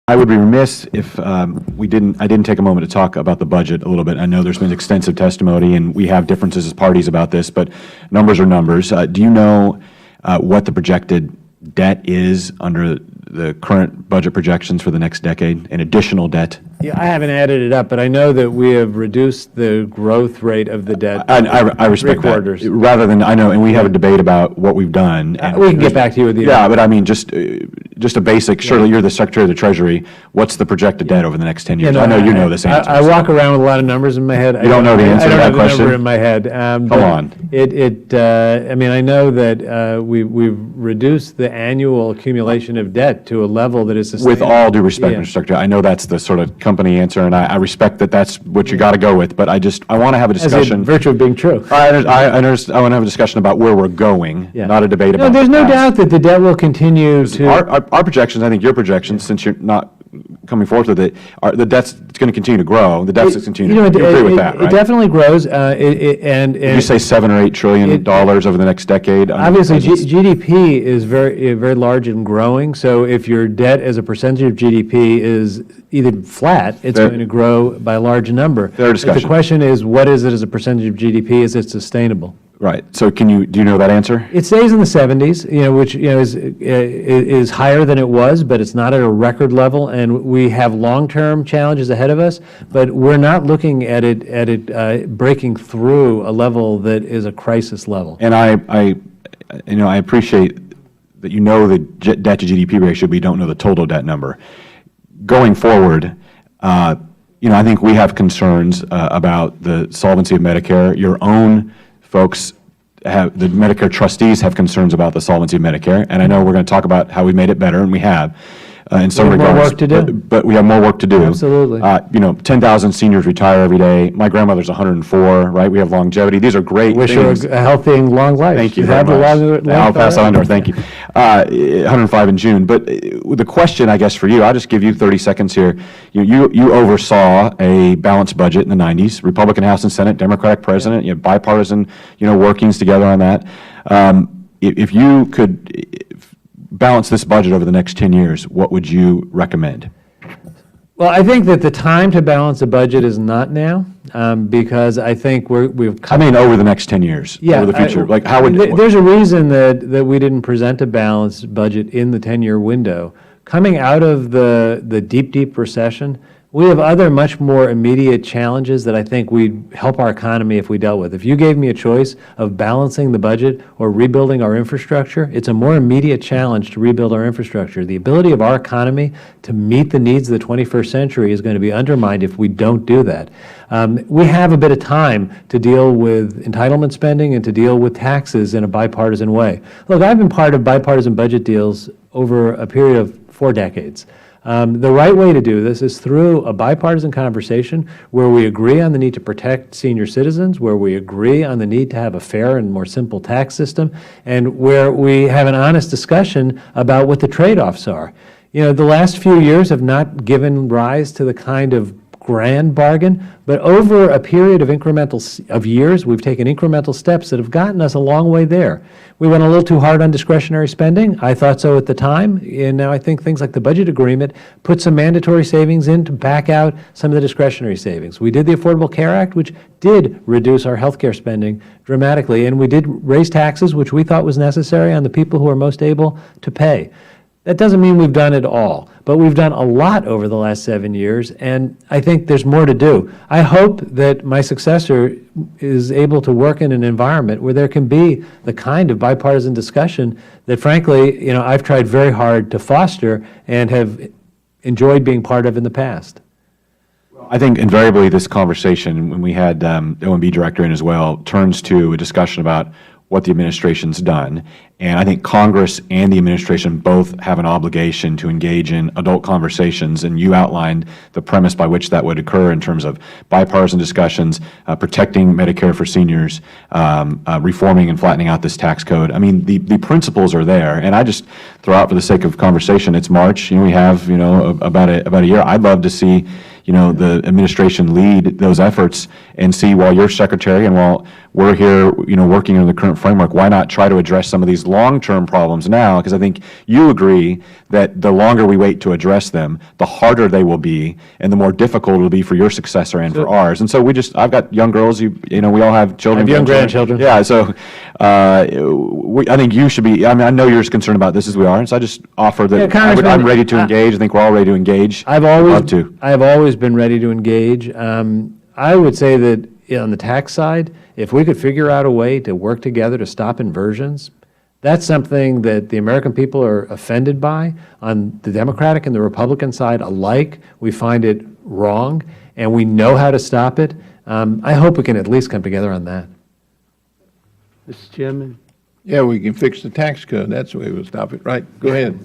I would be remiss if I didn't take a moment to talk about the budget a little bit. I know there's been extensive testimony, and we have differences as parties about this, but numbers are numbers. Do you know what the projected debt is under the current budget projections for the next decade, an additional debt? Yeah, I haven't added it up, but I know that we have reduced the growth rate of the debt. I respect that. Rather than, I know, and we have a debate about what we've done. We can get back to you with the Yeah, but I mean, just a basic, surely you're the Secretary of the Treasury, what's the projected debt over the next 10 years? Yeah, no, I know you know this answer. I walk around with a lot of numbers in my head. You don't know the answer to that question? I don't have the number in my head. Come on. I mean, I know that we've reduced the annual accumulation of debt to a level that is sustainable. With all due respect, Mr. Secretary, I know that's the sort of company answer, and I respect that that's what you got to go with, but I want to have a discussion. As a virtue of being true. I want to have a discussion about where we're going, not a debate about there's no the past. doubt that the debt will continue to. Our projections, I think your projections, since you're not coming forth with it, the debt's going to continue to grow. The deficit's continue to grow. You agree with that, right? It definitely grows. Did you say $7 or $8 trillion over the next decade? Obviously, GDP is very large and growing. So if your debt as a percentage of GDP is either flat, it's going to grow by a large number. Fair discussion. The question is, what is it as a percentage of GDP? Is it sustainable? Right. So do you know that answer? It stays in the 70s, which is higher than it was, but it's not at a record level, and we have long-term challenges ahead of us. But we're not looking at it breaking through a level that is a crisis level. And I appreciate that you know the debt to GDP ratio, but you don't know the total debt number. Going forward, I think we have concerns about the solvency of Medicare. Your own folks the Medicare trustees have concerns about the solvency of Medicare, and I know we're going to talk about how we made it better, and we have in some regards. More work to do. But we have more work to do. Absolutely. 10,000 seniors retire every day. My grandmother's 104, right? We have longevity. These are great things. Wish her a healthy and long life. Thank you very much. I'll pass on to her. Thank you. 105 in June. But the question, I guess, for you, I'll just give you 30 seconds here. You oversaw a balanced budget in the 90s, Republican House and Senate, Democratic President, bipartisan, workings together on that. If you could balance this budget over the next 10 years, what would you recommend? Well, I think that the time to balance a budget is not now, because I think we've come. I mean, over the next 10 years, over the future. There's a reason that we didn't present a balanced budget in the 10-year window. Coming out of the deep recession, we have other much more immediate challenges that I think would help our economy if we dealt with. If you gave me a choice of balancing the budget or rebuilding our infrastructure, it's a more immediate challenge to rebuild our infrastructure. The ability of our economy to meet the needs of the 21st century is going to be undermined if we don't do that. We have a bit of time to deal with entitlement spending and to deal with taxes in a bipartisan way. Look, I've been part of bipartisan budget deals over a period of 4 decades. The right way to do this is through a bipartisan conversation where we agree on the need to protect senior citizens, where we agree on the need to have a fair and more simple tax system, and where we have an honest discussion about what the trade-offs are. The last few years have not given rise to the kind of grand bargain, but over a period of years, we've taken incremental steps that have gotten us a long way there. We went a little too hard on discretionary spending. I thought so at the time, and now I think things like the budget agreement put some mandatory savings in to back out some of the discretionary savings. We did the Affordable Care Act, which did reduce our health care spending dramatically, and we did raise taxes, which we thought was necessary on the people who are most able to pay. That doesn't mean we've done it all, but we've done a lot over the last 7 years, and I think there's more to do. I hope that my successor is able to work in an environment where there can be the kind of bipartisan discussion that, frankly, I've tried very hard to foster and have enjoyed being part of in the past. I think invariably this conversation, when we had the OMB director in as well, turns to a discussion about what the administration's done. And I think Congress and the administration both have an obligation to engage in adult conversations, and you outlined the premise by which that would occur in terms of bipartisan discussions, protecting Medicare for seniors, reforming and flattening out this tax code. I mean, the principles are there, and I just throw out for the sake of conversation, it's March, we have, about a year. I'd love to see the administration lead those efforts and see, while you're secretary and while we're here, working in the current framework, why not try to address some of these long-term problems now? Because I think you agree that the longer we wait to address them, the harder they will be, and the more difficult it will be for your successor and for ours. And so I've got young girls, we all have children. I have young grandchildren. Yeah, so I think you should be, I know you're as concerned about this as we are, and so I just offer that I'm ready to engage. I think we're all ready to engage. I've always been ready to engage. I would say that on the tax side, if we could figure out a way to work together to stop inversions, that's something that the American people are offended by. On the Democratic and the Republican side alike, we find it wrong, and we know how to stop it. I hope we can at least come together on that. Mr. Chairman? Yeah, we can fix the tax code. That's the way we'll stop it. Right, go ahead.